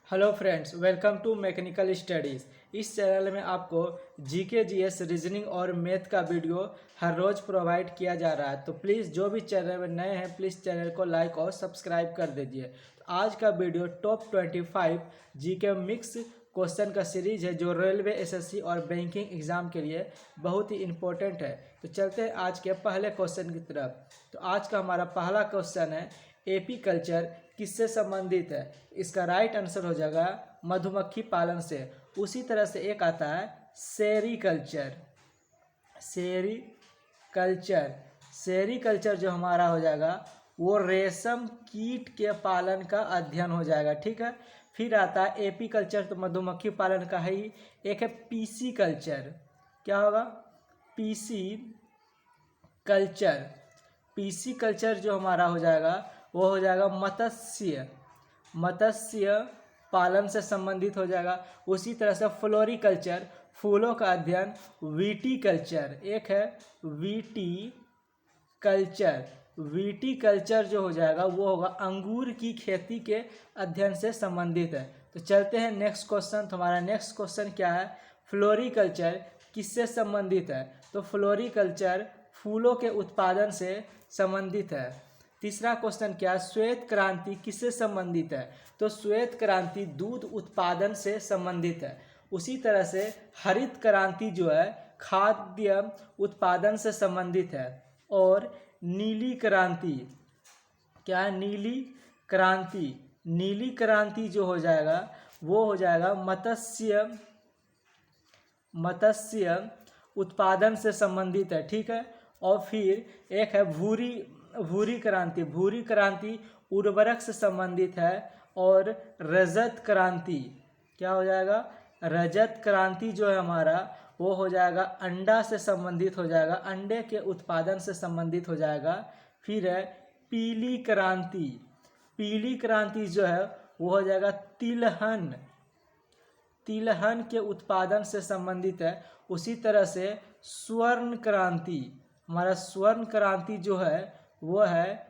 Hello friends, welcome to mechanical studies. इस channel में आपको जीके जीएस रीजनिंग और मैथ का वीडियो हर रोज़ प्रोवाइड किया जा रहा है। तो प्लीज़ जो भी चैनल में नए हैं प्लीज़ चैनल को लाइक और सब्सक्राइब कर दीजिए। तो आज का video top 25 GK mix question का सीरीज है जो रेलवे एसएससी और बैंकिंग एग्जाम के लिए बहुत ही इंपॉर्टेंट है। तो चलते हैं आज के पहले क्वेश्चन की तरफ। तो आज का हमारा पहला क्वेश्चन है एपी कल्चर किससे संबंधित है। इसका राइट आंसर हो जाएगा मधुमक्खी पालन से। उसी तरह से एक आता है सेरीकल्चर। सेरीकल्चर सेरीकल्चर जो हमारा हो जाएगा वो रेशम कीट के पालन का अध्ययन हो जाएगा। ठीक है, फिर आता है एपी कल्चर, तो मधुमक्खी पालन का ही। एक है पीसी कल्चर। क्या होगा? PC culture. पीसी कल्चर जो हमारा हो जाएगा वो हो जाएगा मत्स्य पालन से संबंधित हो जाएगा। उसी तरह से फ्लोरिकल्चर, फूलों का अध्ययन। विटीकल्चर, एक है विटीकल्चर जो हो जाएगा वो होगा अंगूर की खेती के अध्ययन से संबंधित है। तो चलते हैं नेक्स्ट क्वेश्चन। तो हमारा नेक्स्ट क्वेश्चन क्या है? फ्लोरिकल्चर किससे संबंधित है? तो फ्लोरिकल्चर फूलों के उत्पादन से संबंधित है। तीसरा क्वेश्चन क्या है? श्वेत क्रांति किससे संबंधित है? तो श्वेत क्रांति दूध उत्पादन से संबंधित है। उसी तरह से हरित क्रांति जो है खाद्य उत्पादन से संबंधित है। और नीली क्रांति क्या है? नीली क्रांति जो हो जाएगा वो हो जाएगा मत्स्य उत्पादन से संबंधित है। ठीक है, और फिर एक है भूरी क्रांति उर्वरक से संबंधित है। और रजत क्रांति क्या हो जाएगा? रजत क्रांति जो है हमारा वो हो जाएगा अंडा से संबंधित हो जाएगा, अंडे के उत्पादन से संबंधित हो जाएगा। फिर है पीली क्रांति जो है वो हो जाएगा तिलहन के उत्पादन से संबंधित है। उसी तरह से स्वर्ण क्रांति जो है वो है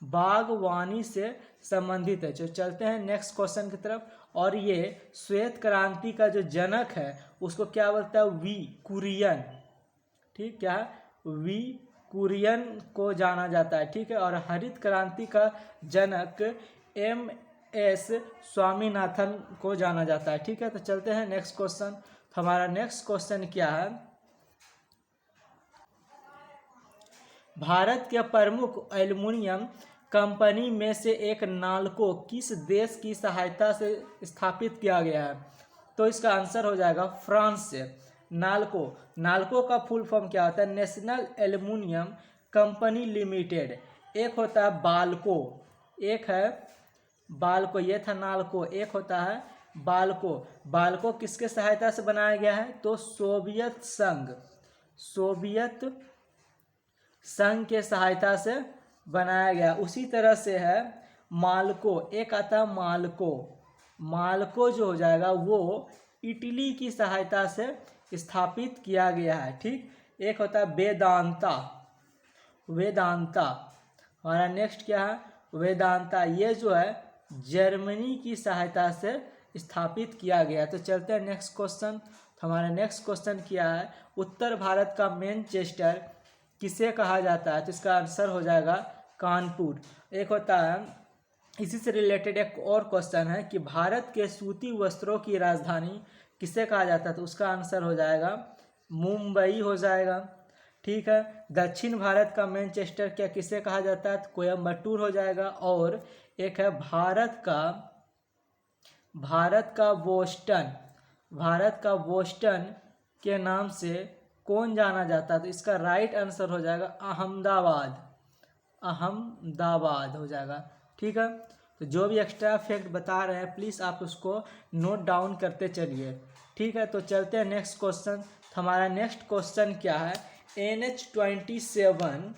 बागवानी से संबंधित है। जो चलते हैं नेक्स्ट क्वेश्चन की तरफ। और ये श्वेत क्रांति का जो जनक है उसको क्या बोलता है? वी कुरियन। ठीक, क्या है? वी कुरियन को जाना जाता है। ठीक है, और हरित क्रांति का जनक MS स्वामीनाथन को जाना जाता है। ठीक है, तो चलते हैं नेक्स्ट क्वेश्चन। हमारा नेक्स्ट क्वेश्चन क्या है? भारत के प्रमुख एल्युमिनियम कंपनी में से एक नाल्को किस देश की सहायता से स्थापित किया गया है? तो इसका आंसर हो जाएगा फ्रांस से। नाल्को का फुल फॉर्म क्या होता है? National aluminium company limited. एक होता है बाल्को, ये था नाल्को। एक होता है बाल्को किसके सहायता से बनाया गया है? तो सोवियत संघ के सहायता से बनाया गया। उसी तरह से है माल्को, एक आता है माल्को जो हो जाएगा वो इटली की सहायता से स्थापित किया गया है। ठीक, एक होता है वेदांता। हमारा नेक्स्ट क्या है? वेदांता, ये जो है जर्मनी की सहायता से स्थापित किया गया। तो चलते हैं नेक्स्ट क्वेश्चन। हमारा नेक्स्ट क्वेश्चन क्या है? उत्तर भारत का मैनचेस्टर किसे कहा जाता है? तो इसका आंसर हो जाएगा कानपुर। एक होता है, इसी से रिलेटेड एक और क्वेश्चन है कि भारत के सूती वस्त्रों की राजधानी किसे कहा जाता है? तो उसका आंसर हो जाएगा मुंबई हो जाएगा। ठीक है, दक्षिण भारत का मैनचेस्टर क्या किसे कहा जाता है? तो कोयम्बटूर हो जाएगा। और एक है भारत का बोस्टन के नाम से कौन जाना जाता है? तो इसका राइट आंसर हो जाएगा अहमदाबाद हो जाएगा। ठीक है, तो जो भी एक्स्ट्रा फैक्ट बता रहे हैं प्लीज़ आप उसको नोट डाउन करते चलिए। ठीक है, तो चलते हैं नेक्स्ट क्वेश्चन। हमारा नेक्स्ट क्वेश्चन क्या है? NH-27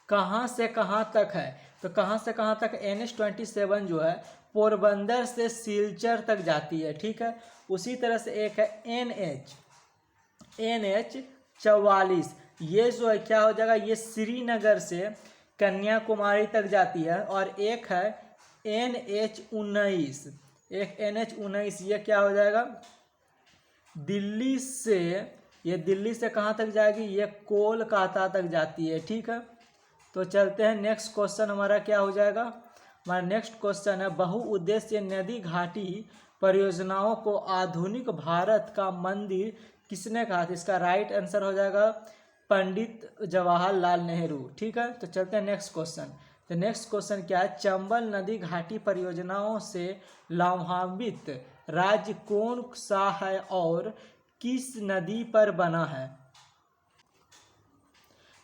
कहाँ से कहाँ तक है? तो कहाँ से कहाँ तक? NH-27 जो है पोरबंदर से सिलचर तक जाती है। ठीक है, उसी तरह से एक है NH-44, ये जो है क्या हो जाएगा? ये श्रीनगर से कन्याकुमारी तक जाती है, और एक है NH19, एक NH19, ये क्या हो जाएगा, दिल्ली से, ये दिल्ली से कहाँ तक जाएगी, ये कोलकाता तक जाती है। ठीक है, तो चलते हैं नेक्स्ट क्वेश्चन हमारा क्या हो जाएगा। हमारा नेक्स्ट क्वेश्चन है, बहुउद्देशीय नदी घाटी परियोजनाओं को आधुनिक भारत का मंदिर किसने कहा था। इसका राइट आंसर हो जाएगा पंडित जवाहरलाल नेहरू। ठीक है, तो चलते हैं नेक्स्ट क्वेश्चन। तो नेक्स्ट क्वेश्चन क्या है, चंबल नदी घाटी परियोजनाओं से लाभान्वित राज्य कौन सा है और किस नदी पर बना है।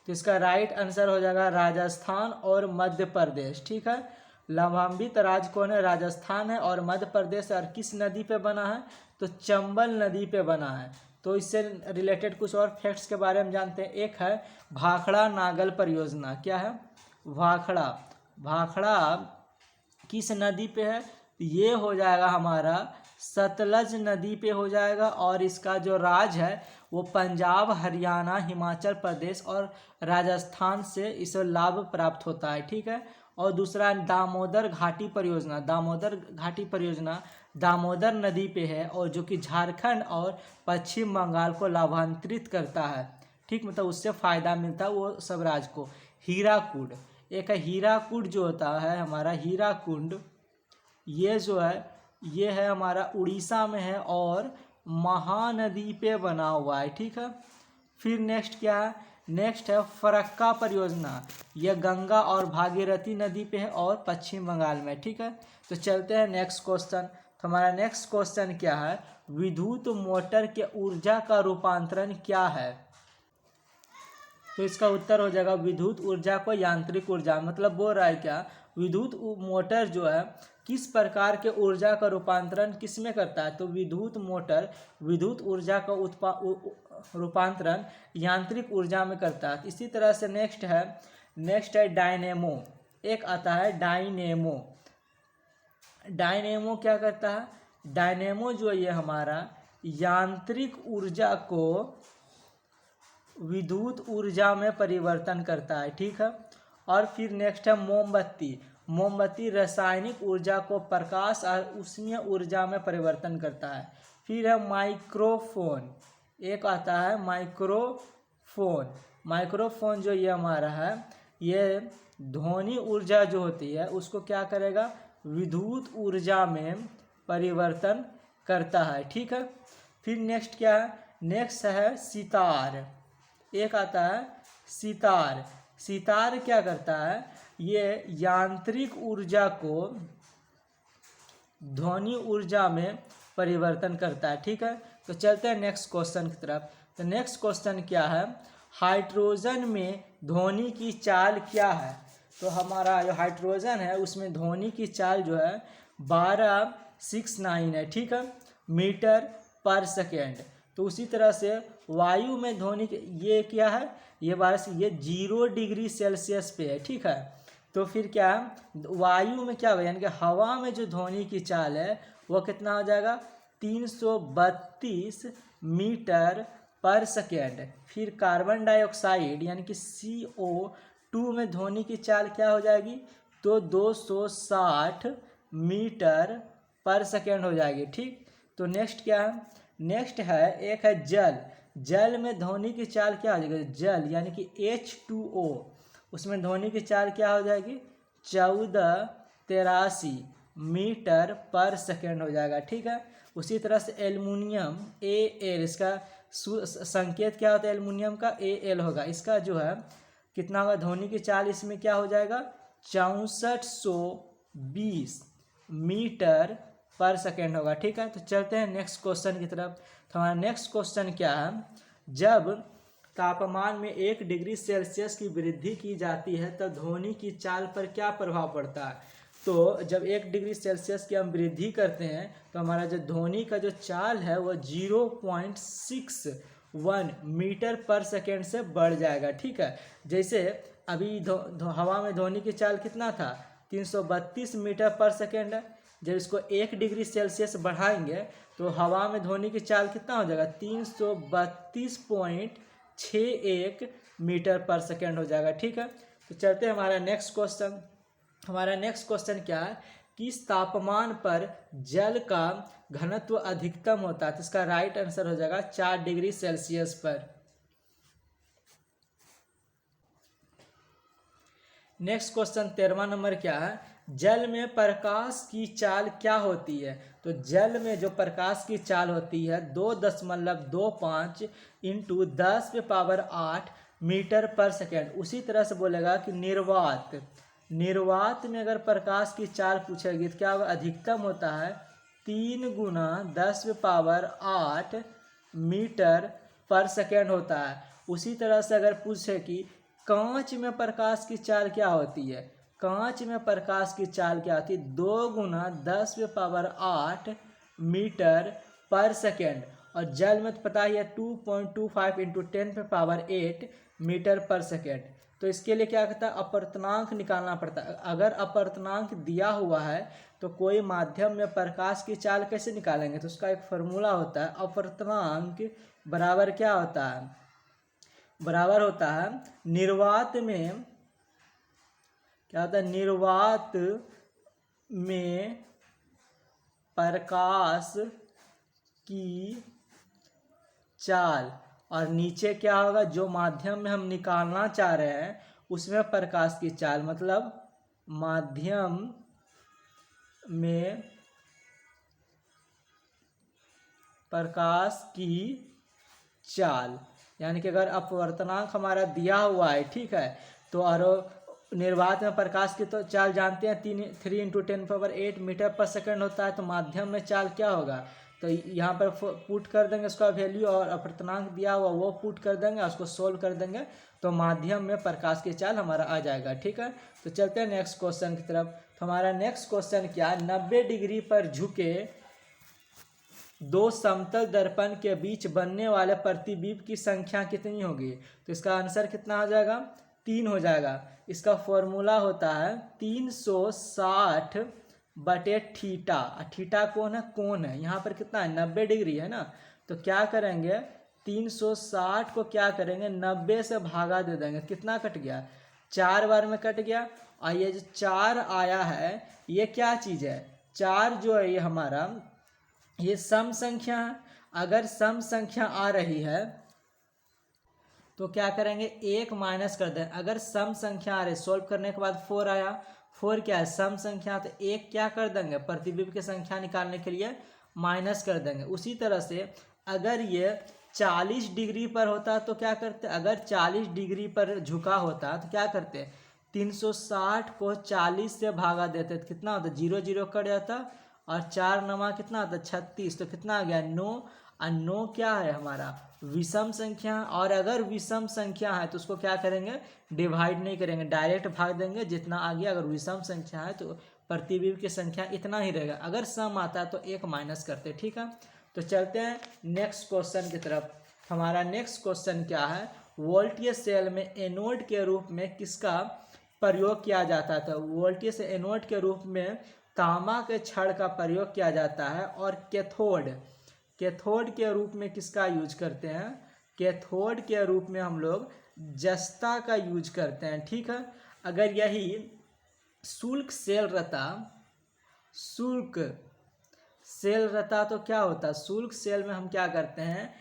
तो इसका राइट आंसर हो जाएगा राजस्थान और मध्य प्रदेश। ठीक है, लाभान्वित राज्य कौन है, राजस्थान है और मध्य प्रदेश, और किस नदी पे बना है, तो चंबल नदी पे बना है। तो इससे रिलेटेड कुछ और फैक्ट्स के बारे में जानते हैं। एक है भाखड़ा नागल परियोजना, क्या है, भाखड़ा, भाखड़ा किस नदी पे है, ये हो जाएगा हमारा सतलज नदी पे हो जाएगा, और इसका जो राज्य है वो पंजाब, हरियाणा, हिमाचल प्रदेश और राजस्थान से इसे लाभ प्राप्त होता है। ठीक है, और दूसरा दामोदर घाटी परियोजना, दामोदर घाटी परियोजना दामोदर नदी पे है, और जो कि झारखंड और पश्चिम बंगाल को लाभांतरित करता है। ठीक, मतलब उससे फ़ायदा मिलता है वो सब राज्य को। हीराकुंड, एक है हीराकुंड जो होता है हमारा, हीराकुंड ये जो है ये है हमारा उड़ीसा में है और महानदी पे बना हुआ है। ठीक है, फिर नेक्स्ट क्या है, नेक्स्ट है फरक्का परियोजना, यह गंगा और भागीरथी नदी पे है और पश्चिम बंगाल में। ठीक है, तो चलते हैं नेक्स्ट क्वेश्चन। तो हमारा नेक्स्ट क्वेश्चन क्या है, विद्युत मोटर के ऊर्जा का रूपांतरण क्या है। तो इसका उत्तर हो जाएगा विद्युत ऊर्जा को यांत्रिक ऊर्जा, मतलब बोल रहा है क्या, विद्युत मोटर जो है किस प्रकार के ऊर्जा का रूपांतरण किस में करता है, तो विद्युत मोटर विद्युत ऊर्जा का रूपांतरण यांत्रिक ऊर्जा में करता है। इसी तरह से नेक्स्ट है डायनेमो, एक आता है डायनेमो, डायनेमो क्या करता है, डायनेमो जो ये हमारा यांत्रिक ऊर्जा को विद्युत ऊर्जा में परिवर्तन करता है। ठीक है, और फिर नेक्स्ट है मोमबत्ती, मोमबत्ती रासायनिक ऊर्जा को प्रकाश और उष्मीय ऊर्जा में परिवर्तन करता है। फिर है माइक्रोफोन, एक आता है माइक्रोफोन, माइक्रोफोन जो ये हमारा है ये ध्वनि ऊर्जा जो होती है उसको क्या करेगा, विद्युत ऊर्जा में परिवर्तन करता है। ठीक है, फिर नेक्स्ट क्या है, नेक्स्ट है सितार, एक आता है सितार, सितार क्या करता है, ये यांत्रिक ऊर्जा को ध्वनि ऊर्जा में परिवर्तन करता है। ठीक है, तो चलते हैं नेक्स्ट क्वेश्चन की तरफ। तो नेक्स्ट क्वेश्चन क्या है, हाइड्रोजन में ध्वनि की चाल क्या है। तो हमारा जो हाइड्रोजन है उसमें ध्वनि की चाल जो है 1269 है। ठीक है, मीटर पर सेकेंड। तो उसी तरह से वायु में ध्वनि ये क्या है, ये 0 डिग्री सेल्सियस पे है। ठीक है, तो फिर क्या है वायु में क्या होगा, यानी कि हवा में जो ध्वनि की चाल है वो कितना हो जाएगा 332 मीटर पर सेकेंड। फिर कार्बन डाइऑक्साइड यानी कि CO2 में ध्वनि की चाल क्या हो जाएगी, तो 260 मीटर पर सेकेंड हो जाएगी। ठीक, तो नेक्स्ट क्या है, नेक्स्ट है एक है जल, जल में ध्वनि की चाल क्या हो जाएगी, जल यानी कि H2O, उसमें ध्वनि की चाल क्या हो जाएगी 1483 मीटर पर सेकेंड हो जाएगा। ठीक है, उसी तरह से एल्युमिनियम Al, इसका संकेत क्या होता है एल्युमिनियम का, Al होगा, इसका जो है कितना होगा ध्वनि की चाल इसमें क्या हो जाएगा 6420 मीटर पर सेकेंड होगा। ठीक है, तो चलते हैं नेक्स्ट क्वेश्चन की तरफ। तो हमारा नेक्स्ट क्वेश्चन क्या है, जब तापमान में 1 डिग्री सेल्सियस की वृद्धि की जाती है तब ध्वनि की चाल पर क्या प्रभाव पड़ता है। तो जब 1 डिग्री सेल्सियस की हम वृद्धि करते हैं तो हमारा जो ध्वनि का जो चाल है वो 0.61 मीटर पर सेकेंड से बढ़ जाएगा। ठीक है, जैसे अभी हवा में ध्वनि की चाल कितना था 332 मीटर पर सेकेंड है, जब इसको 1 डिग्री सेल्सियस बढ़ाएंगे तो हवा में ध्वनि की चाल कितना हो जाएगा 332.61 मीटर पर सेकेंड हो जाएगा। ठीक है, तो चलते हैं हमारा नेक्स्ट क्वेश्चन। हमारा नेक्स्ट क्वेश्चन क्या है, किस तापमान पर जल का घनत्व अधिकतम होता है? तो इसका राइट आंसर हो जाएगा 4 डिग्री सेल्सियस पर। नेक्स्ट क्वेश्चन 13वां नंबर क्या है, जल में प्रकाश की चाल क्या होती है? तो जल में जो प्रकाश की चाल होती है 2.25 इंटू 10⁸ मीटर पर सेकेंड। उसी तरह से बोलेगा कि निर्वात में अगर प्रकाश की चाल पूछेगी तो क्या होगा, अधिकतम होता है 3 गुना 10⁸ मीटर पर सेकेंड होता है। उसी तरह से अगर पूछे कि कांच में प्रकाश की चाल क्या होती है, कांच में प्रकाश की चाल क्या होती है, 2 गुना 10⁸ मीटर पर सेकेंड। और जल में तो पता ही है 2.25 इंटू 10⁸ मीटर पर सेकेंड। तो इसके लिए क्या कहता है, अपवर्तनांक निकालना पड़ता है। अगर अपवर्तनांक दिया हुआ है तो कोई माध्यम में प्रकाश की चाल कैसे निकालेंगे? तो उसका एक फॉर्मूला होता है, अपवर्तनांक बराबर क्या होता है, बराबर होता है निर्वात में, क्या होता है, निर्वात में प्रकाश की चाल, और नीचे क्या होगा, जो माध्यम में हम निकालना चाह रहे हैं उसमें प्रकाश की चाल, मतलब माध्यम में प्रकाश की चाल। यानी कि अगर अपवर्तनांक हमारा दिया हुआ है, ठीक है, तो और निर्वात में प्रकाश की तो चाल जानते हैं 3 इंटू 10⁸ मीटर पर सेकेंड होता है, तो माध्यम में चाल क्या होगा, तो यहाँ पर पुट कर देंगे उसका वैल्यू, और अपवर्तनांक दिया हुआ वो पुट कर देंगे, उसको सोल्व कर देंगे तो माध्यम में प्रकाश की चाल हमारा आ जाएगा। ठीक है, तो चलते हैं नेक्स्ट क्वेश्चन की तरफ। तो हमारा नेक्स्ट क्वेश्चन क्या है, 90 डिग्री पर झुके दो समतल दर्पण के बीच बनने वाले प्रतिबिंब की संख्या कितनी होगी? तो इसका आंसर कितना हो जाएगा, 3 हो जाएगा। इसका फॉर्मूला होता है 360/थीटा। थीटा कौन है, कोण है, यहाँ पर कितना है 90 डिग्री है ना, तो क्या करेंगे 360 को क्या करेंगे 90 से भागा दे देंगे, कितना कट गया, 4 बार में कट गया। और ये जो 4 आया है ये क्या चीज़ है, 4 जो है ये हमारा ये सम संख्या है। अगर सम संख्या आ रही है तो क्या करेंगे 1 माइनस कर दें। अगर सम संख्या आ रही, सोल्व करने के बाद 4 आया, 4 क्या है सम संख्या, तो 1 क्या कर देंगे प्रतिबिंब की संख्या निकालने के लिए माइनस कर देंगे। उसी तरह से अगर ये 40 डिग्री पर होता तो क्या करते, अगर 40 डिग्री पर झुका होता तो क्या करते 360 को 40 से भागा देते तो कितना होता, 0 0 कट जाता, और 4 नमा कितना होता 36, तो कितना आ गया 9। और 9 क्या है हमारा विषम संख्या, और अगर विषम संख्या है तो उसको क्या करेंगे डिवाइड नहीं करेंगे, डायरेक्ट भाग देंगे जितना आ गया। अगर विषम संख्या है तो प्रतिबिंब की संख्या इतना ही रहेगा, अगर सम आता है तो 1 माइनस करते। ठीक है, तो चलते हैं नेक्स्ट क्वेश्चन की तरफ। हमारा नेक्स्ट क्वेश्चन क्या है, वोल्टेज सेल में एनोड के रूप में किसका प्रयोग किया जाता था? वोल्टेज से एनोड के रूप में तांबा के छड़ का प्रयोग किया जाता है। और कैथोड के रूप में किसका यूज करते हैं, कैथोड के रूप में हम लोग जस्ता का यूज करते हैं। ठीक है, अगर यही शुल्क सेल रहता तो क्या होता, शुल्क सेल में हम क्या करते हैं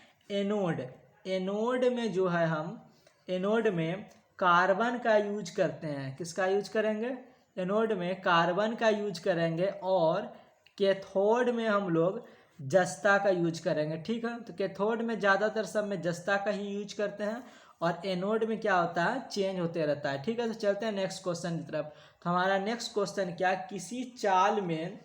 एनोड में जो है हम एनोड में कार्बन का यूज करते हैं। किसका यूज करेंगे, एनोड में कार्बन का यूज करेंगे, और कैथोड में हम लोग जस्ता का यूज करेंगे। ठीक है, तो कैथोड में ज़्यादातर सब में जस्ता का ही यूज करते हैं, और एनोड में क्या होता है चेंज होते रहता है। ठीक है, तो चलते हैं नेक्स्ट क्वेश्चन की तरफ। तो हमारा नेक्स्ट क्वेश्चन क्या, किसी चाल में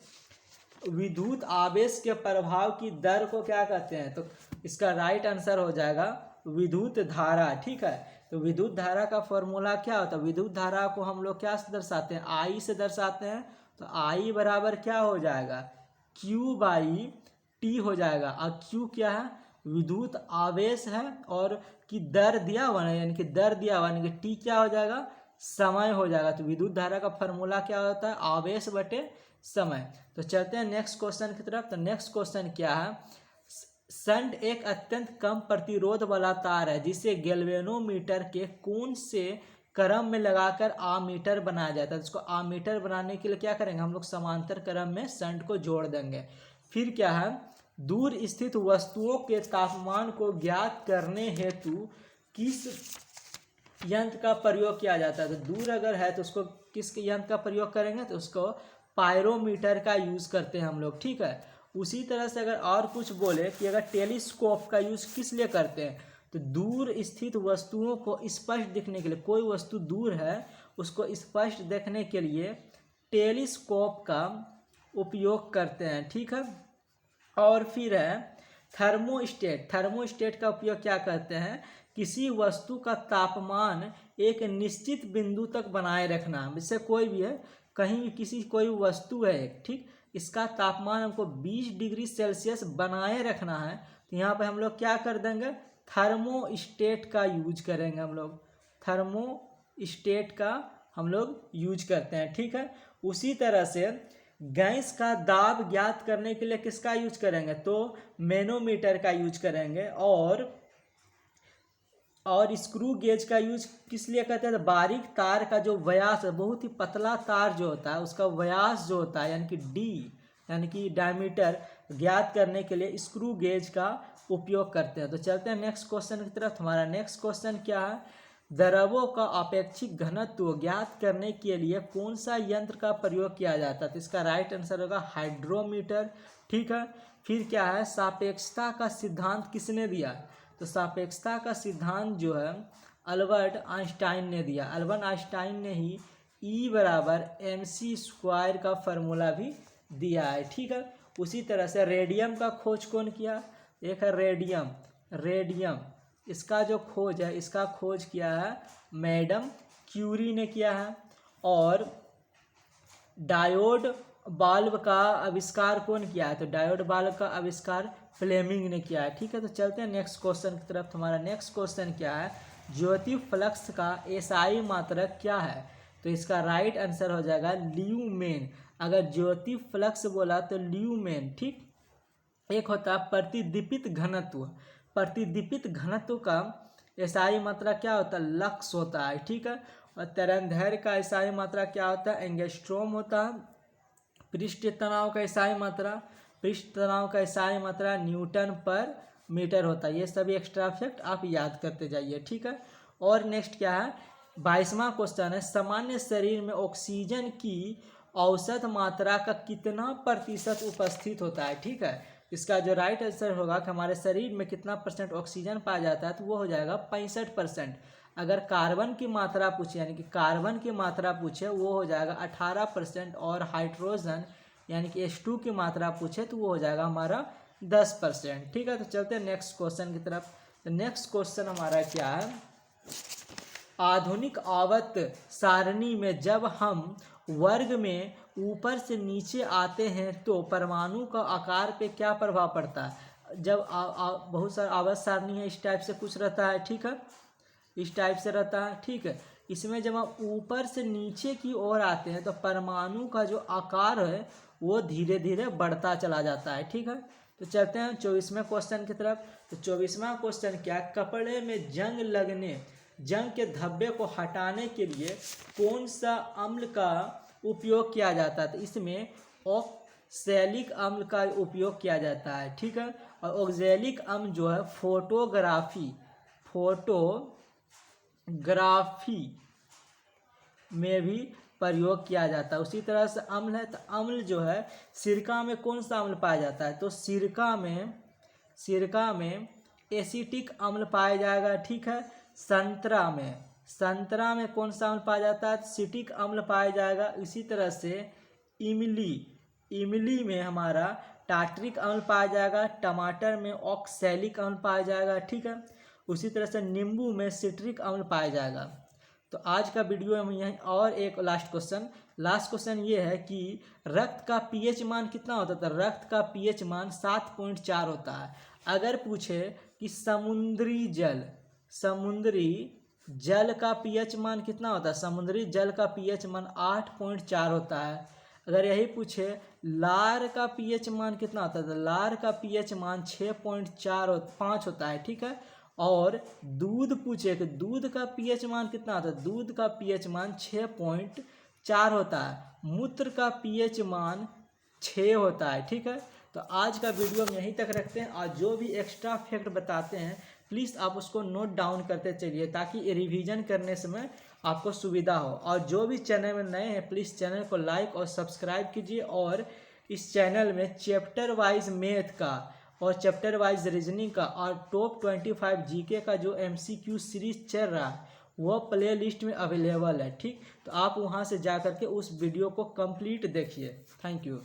विद्युत आवेश के प्रभाव की दर को क्या कहते हैं? तो इसका राइट आंसर हो जाएगा विद्युत धारा। ठीक है, तो विद्युत धारा का फॉर्मूला क्या होता है, विद्युत धारा को हम लोग क्या से दर्शाते हैं, आई से दर्शाते हैं। तो आई बराबर क्या हो जाएगा Q/T हो जाएगा। और Q क्या है विद्युत आवेश है, और की दर दिया हुआ है, यानी कि दर दिया हुआ, यानी कि T क्या हो जाएगा समय हो जाएगा। तो विद्युत धारा का फॉर्मूला क्या होता है आवेश बटे समय। तो चलते हैं नेक्स्ट क्वेश्चन की तरफ। तो नेक्स्ट क्वेश्चन क्या है, शंट एक अत्यंत कम प्रतिरोध वाला तार है जिसे गैल्वेनोमीटर के कोण से क्रम में लगाकर आमीटर बनाया जाता है। इसको आमीटर बनाने के लिए क्या करेंगे हम लोग, समांतर क्रम में शंट को जोड़ देंगे। फिर क्या है, दूर स्थित वस्तुओं के तापमान को ज्ञात करने हेतु किस यंत्र का प्रयोग किया जाता है। तो दूर अगर है तो उसको किस यंत्र का प्रयोग करेंगे, तो उसको पायरोमीटर का यूज़ करते हैं हम लोग, ठीक है। उसी तरह से अगर और कुछ बोले कि अगर टेलीस्कोप का यूज़ किस लिए करते हैं, तो दूर स्थित वस्तुओं को स्पष्ट दिखने के लिए, कोई वस्तु दूर है उसको स्पष्ट देखने के लिए टेलीस्कोप का उपयोग करते हैं, ठीक है। और फिर है थर्मोस्टेट। थर्मोस्टेट का उपयोग क्या करते हैं, किसी वस्तु का तापमान एक निश्चित बिंदु तक बनाए रखना। जैसे कोई भी है, कहीं भी किसी कोई वस्तु है एक, ठीक, इसका तापमान हमको 20 डिग्री सेल्सियस बनाए रखना है, तो यहाँ पे हम लोग क्या कर देंगे, थर्मोस्टेट का यूज करेंगे हम लोग। थर्मोस्टेट का हम लोग यूज करते हैं, ठीक है। उसी तरह से गैस का दाब ज्ञात करने के लिए किसका यूज करेंगे, तो मैनोमीटर का यूज करेंगे। और स्क्रू गेज का यूज किस लिए करते हैं, तो बारीक तार का जो व्यास है, बहुत ही पतला तार जो होता है उसका व्यास जो होता है यानी कि डी यानी कि डायमीटर ज्ञात करने के लिए स्क्रू गेज का उपयोग करते हैं। तो चलते हैं नेक्स्ट क्वेश्चन की तरफ। हमारा नेक्स्ट क्वेश्चन क्या है, द्रवों का अपेक्षिक घनत्व ज्ञात करने के लिए कौन सा यंत्र का प्रयोग किया जाता है। तो इसका राइट आंसर होगा हाइड्रोमीटर, ठीक है। फिर क्या है, सापेक्षता का सिद्धांत किसने दिया, तो सापेक्षता का सिद्धांत जो है अल्बर्ट आइंस्टाइन ने दिया। अल्बर्ट आइंस्टाइन ने ही E बराबर mc² का फॉर्मूला भी दिया है, ठीक है। उसी तरह से रेडियम का खोज कौन किया, एक है रेडियम इसका जो खोज है, इसका खोज किया है मैडम क्यूरी ने किया है। और डायोड बल्ब का आविष्कार कौन किया है, तो डायोड बल्ब का आविष्कार फ्लेमिंग ने किया है, ठीक है। तो चलते हैं नेक्स्ट क्वेश्चन की तरफ। हमारा नेक्स्ट क्वेश्चन क्या है, ज्योति फ्लक्स का एसआई मात्रक क्या है, तो इसका राइट आंसर हो जाएगा ल्यूमेन। अगर ज्योति फ्लक्स बोला तो ल्यूमेन, ठीक। एक होता है प्रतिदीपित घनत्व, प्रतिदीपित घनत्व का एसआई मात्रा क्या होता है, लक्स होता है, ठीक है। और तरंगदैर्घ्य का एसआई मात्रा क्या होता है, एंगस्ट्रोम होता है। पृष्ठ तनाव का एसआई मात्रा, पृष्ठ तनाव का एसआई मात्रा न्यूटन पर मीटर होता है। ये सभी एक्स्ट्रा फैक्ट आप याद करते जाइए, ठीक है। और नेक्स्ट क्या है, 22वां क्वेश्चन है, सामान्य शरीर में ऑक्सीजन की औसत मात्रा का कितना प्रतिशत उपस्थित होता है, ठीक है। इसका जो राइट आंसर होगा कि हमारे शरीर में कितना परसेंट ऑक्सीजन पाया जाता है, तो वो हो जाएगा 65%। अगर कार्बन की मात्रा पूछे यानी कि कार्बन की मात्रा पूछे वो हो जाएगा 18%। और हाइड्रोजन यानी कि H2 की मात्रा पूछे तो वो हो जाएगा हमारा 10%, ठीक है। तो चलते हैं नेक्स्ट क्वेश्चन की तरफ। तो नेक्स्ट क्वेश्चन हमारा क्या है, आधुनिक आवर्त सारणी में जब हम वर्ग में ऊपर से नीचे आते हैं तो परमाणु का आकार पे क्या प्रभाव पड़ता है। जब बहुत सारा आवर्त सारणी है, इस टाइप से कुछ रहता है, ठीक है, इस टाइप से रहता है, ठीक है। इसमें जब हम ऊपर से नीचे की ओर आते हैं तो परमाणु का जो आकार है वो धीरे धीरे बढ़ता चला जाता है, ठीक है। तो चलते हैं 24वें क्वेश्चन की तरफ। तो 24वां क्वेश्चन क्या, कपड़े में जंग के धब्बे को हटाने के लिए कौन सा अम्ल का उपयोग किया जाता है, तो इसमें ऑक्सैलिक अम्ल का उपयोग किया जाता है, ठीक है। और ऑक्सैलिक अम्ल जो है फोटोग्राफी में भी प्रयोग किया जाता है। उसी तरह से अम्ल है, तो अम्ल जो है सिरका में कौन सा अम्ल पाया जाता है, तो सिरका में एसिटिक अम्ल पाया जाएगा, ठीक है। संतरा में कौन सा अम्ल पाया जाता है, सिटिक अम्ल पाया जाएगा। इसी तरह से इमली में हमारा टार्ट्रिक अम्ल पाया जाएगा। टमाटर में ऑक्सैलिक अम्ल पाया जाएगा, ठीक है। उसी तरह से नींबू में सिट्रिक अम्ल पाया जाएगा। तो आज का वीडियो में यहीं, और एक लास्ट क्वेश्चन ये है कि रक्त का पीएच मान कितना होता है, तो रक्त का पीएच मान 7.4 होता है। अगर पूछे कि समुद्री जल का पीएच मान कितना होता है, समुद्री जल का पीएच मान 8.4 होता है। अगर यही पूछे लार का पीएच मान कितना होता है, तो लार का पीएच मान 6.45 होता है, ठीक है। और दूध पूछे कि दूध का पीएच मान कितना होता है, दूध का पीएच मान 6.4 होता है, मूत्र का पीएच मान 6 होता है। ठीक है, तो आज का वीडियो हम यहीं तक रखते हैं और जो भी एक्स्ट्रा फैक्ट बताते हैं प्लीज़ आप उसको नोट डाउन करते चलिए ताकि रिवीजन करने समय आपको सुविधा हो। और जो भी चैनल में नए हैं प्लीज़ चैनल को लाइक और सब्सक्राइब कीजिए। और इस चैनल में चैप्टर वाइज मैथ का और चैप्टर वाइज रीजनिंग का और टॉप 25 जीके का जो MCQ सीरीज चल रहा है वो प्ले लिस्ट में अवेलेबल है। ठीक, तो आप वहाँ से जा करके उस वीडियो को कंप्लीट देखिए। Thank you.